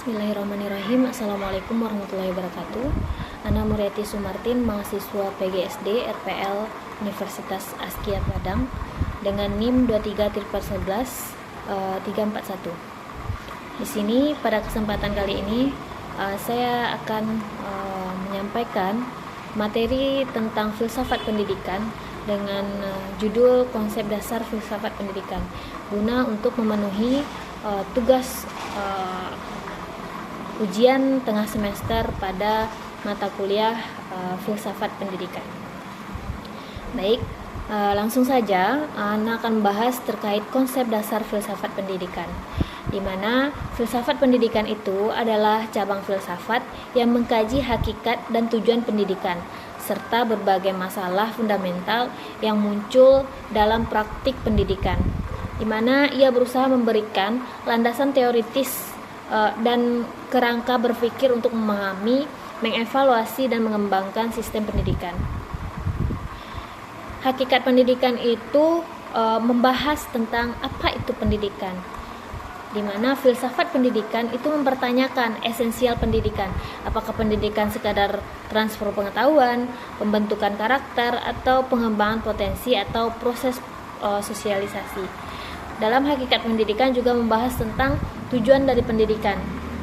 Bismillahirrahmanirrahim. Assalamualaikum warahmatullahi wabarakatuh. Ana Muriati Sumartin, mahasiswa PGSD RPL Universitas Askia Padang dengan NIM 23/11-341. Di sini pada kesempatan kali ini saya akan menyampaikan materi tentang filsafat pendidikan dengan judul konsep dasar filsafat pendidikan guna untuk memenuhi tugas ujian tengah semester pada mata kuliah filsafat pendidikan. Baik, langsung saja Ana akan membahas terkait konsep dasar filsafat pendidikan, di mana filsafat pendidikan itu adalah cabang filsafat yang mengkaji hakikat dan tujuan pendidikan serta berbagai masalah fundamental yang muncul dalam praktik pendidikan, di mana ia berusaha memberikan landasan teoritis dan kerangka berpikir untuk memahami, mengevaluasi, dan mengembangkan sistem pendidikan. Hakikat pendidikan itu membahas tentang apa itu pendidikan, di mana filsafat pendidikan itu mempertanyakan esensial pendidikan. Apakah pendidikan sekadar transfer pengetahuan, pembentukan karakter, atau pengembangan potensi atau proses sosialisasi. Dalam hakikat pendidikan juga membahas tentang tujuan dari pendidikan.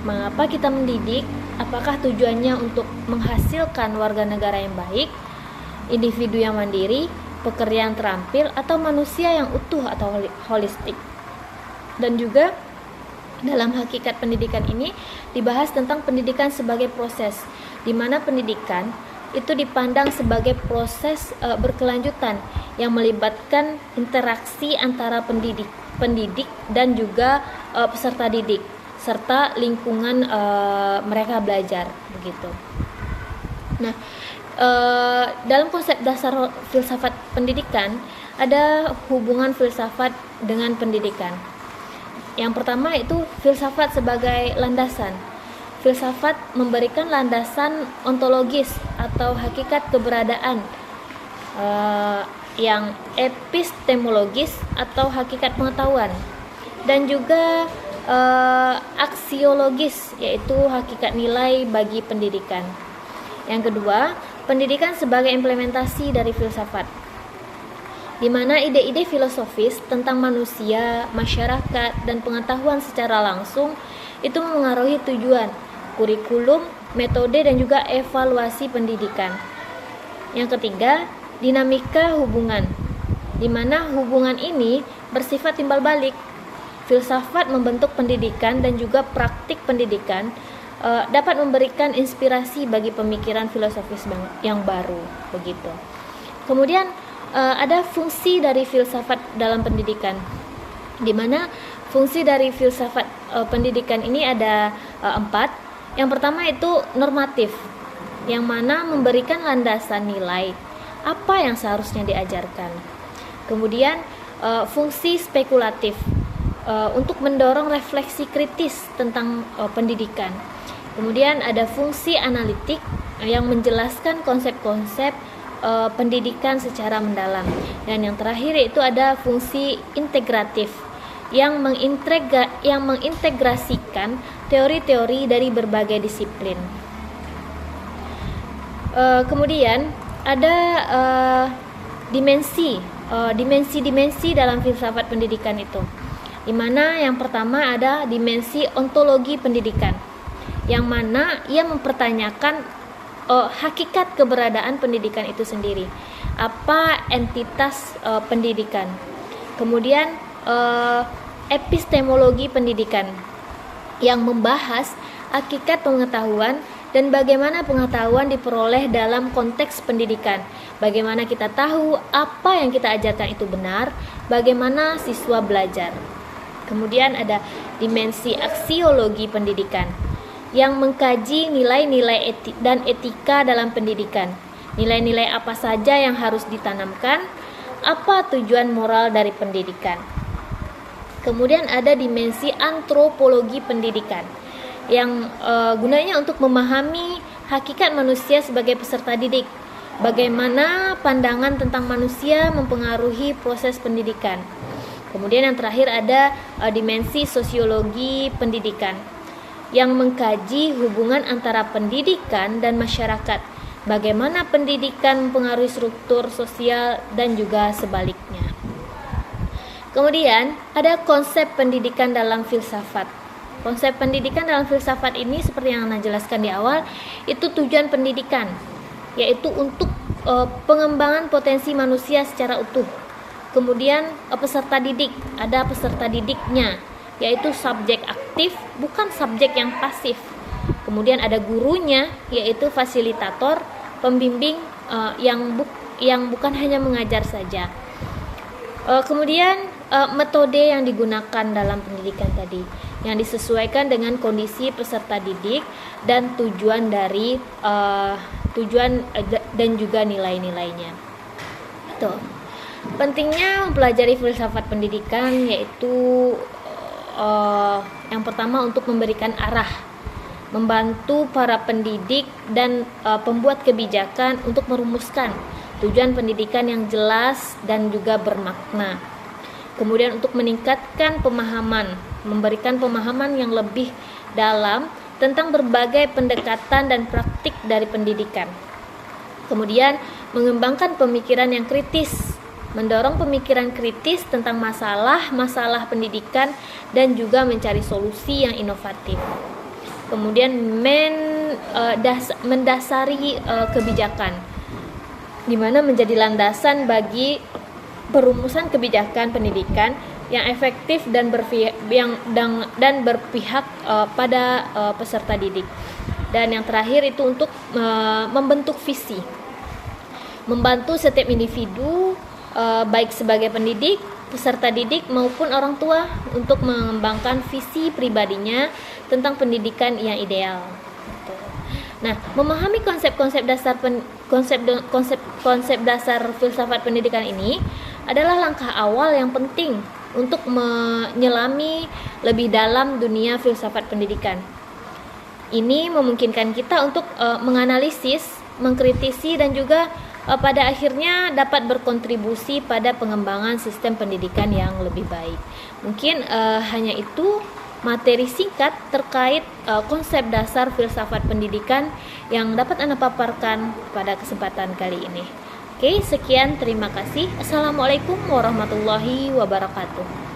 Mengapa kita mendidik? Apakah tujuannya untuk menghasilkan warga negara yang baik, individu yang mandiri, pekerja yang terampil, atau manusia yang utuh atau holistik? Dan juga dalam hakikat pendidikan ini dibahas tentang pendidikan sebagai proses, di mana pendidikan itu dipandang sebagai proses berkelanjutan yang melibatkan interaksi antara pendidik dan juga peserta didik serta lingkungan mereka belajar begitu. Nah, dalam konsep dasar filsafat pendidikan ada hubungan filsafat dengan pendidikan. Yang pertama itu filsafat sebagai landasan. Filsafat memberikan landasan ontologis atau hakikat keberadaan yang epistemologis atau hakikat pengetahuan, dan juga aksiologis yaitu hakikat nilai bagi pendidikan. Yang kedua, pendidikan sebagai implementasi dari filsafat, di mana ide-ide filosofis tentang manusia, masyarakat, dan pengetahuan secara langsung itu mengaruhi tujuan, kurikulum, metode, dan juga evaluasi pendidikan. Yang ketiga, dinamika hubungan, di mana hubungan ini bersifat timbal balik. Filsafat membentuk pendidikan dan juga praktik pendidikan dapat memberikan inspirasi bagi pemikiran filosofis yang baru begitu. Kemudian ada fungsi dari filsafat dalam pendidikan, di mana fungsi dari filsafat pendidikan ini ada 4. Yang pertama itu normatif, yang mana memberikan landasan nilai apa yang seharusnya diajarkan. Kemudian fungsi spekulatif, untuk mendorong refleksi kritis tentang pendidikan. Kemudian ada fungsi analitik yang menjelaskan konsep-konsep pendidikan secara mendalam. Dan yang terakhir itu ada fungsi integratif yang mengintegrasikan teori-teori dari berbagai disiplin. Kemudian ada dimensi dalam filsafat pendidikan itu, di mana yang pertama ada dimensi ontologi pendidikan, yang mana ia mempertanyakan hakikat keberadaan pendidikan itu sendiri, apa entitas pendidikan. Kemudian epistemologi pendidikan, yang membahas hakikat pengetahuan dan bagaimana pengetahuan diperoleh dalam konteks pendidikan. Bagaimana kita tahu apa yang kita ajarkan itu benar, bagaimana siswa belajar. Kemudian ada dimensi aksiologi pendidikan, yang mengkaji nilai-nilai dan etika dalam pendidikan. Nilai-nilai apa saja yang harus ditanamkan, apa tujuan moral dari pendidikan. Kemudian ada dimensi antropologi pendidikan, yang gunanya untuk memahami hakikat manusia sebagai peserta didik. Bagaimana pandangan tentang manusia mempengaruhi proses pendidikan. Kemudian yang terakhir ada dimensi sosiologi pendidikan, yang mengkaji hubungan antara pendidikan dan masyarakat, bagaimana pendidikan mempengaruhi struktur sosial dan juga sebaliknya. Kemudian ada konsep pendidikan dalam filsafat. Konsep pendidikan dalam filsafat ini seperti yang Ana jelaskan di awal, itu tujuan pendidikan, yaitu untuk pengembangan potensi manusia secara utuh. Kemudian peserta didik, ada peserta didiknya, yaitu subjek aktif, bukan subjek yang pasif. Kemudian ada gurunya, yaitu fasilitator, pembimbing yang bukan hanya mengajar saja. Kemudian metode yang digunakan dalam pendidikan tadi, yang disesuaikan dengan kondisi peserta didik dan tujuan dari dan juga nilai-nilainya. Itu. Pentingnya mempelajari filsafat pendidikan yaitu yang pertama untuk memberikan arah, membantu para pendidik dan pembuat kebijakan untuk merumuskan tujuan pendidikan yang jelas dan juga bermakna. Kemudian untuk meningkatkan pemahaman, memberikan pemahaman yang lebih dalam tentang berbagai pendekatan dan praktik dari pendidikan. Kemudian mengembangkan pemikiran yang kritis, mendorong pemikiran kritis tentang masalah pendidikan dan juga mencari solusi yang inovatif. Kemudian mendasari kebijakan, di mana menjadi landasan bagi perumusan kebijakan pendidikan yang efektif dan berpihak pada peserta didik. Dan yang terakhir itu untuk membentuk visi, membantu setiap individu baik sebagai pendidik, peserta didik maupun orang tua untuk mengembangkan visi pribadinya tentang pendidikan yang ideal. Nah, memahami konsep-konsep dasar filsafat pendidikan ini adalah langkah awal yang penting untuk menyelami lebih dalam dunia filsafat pendidikan. Ini memungkinkan kita untuk menganalisis, mengkritisi dan juga pada akhirnya dapat berkontribusi pada pengembangan sistem pendidikan yang lebih baik. Mungkin hanya itu materi singkat terkait konsep dasar filsafat pendidikan yang dapat Anda paparkan pada kesempatan kali ini. Oke, sekian, terima kasih. Assalamualaikum warahmatullahi wabarakatuh.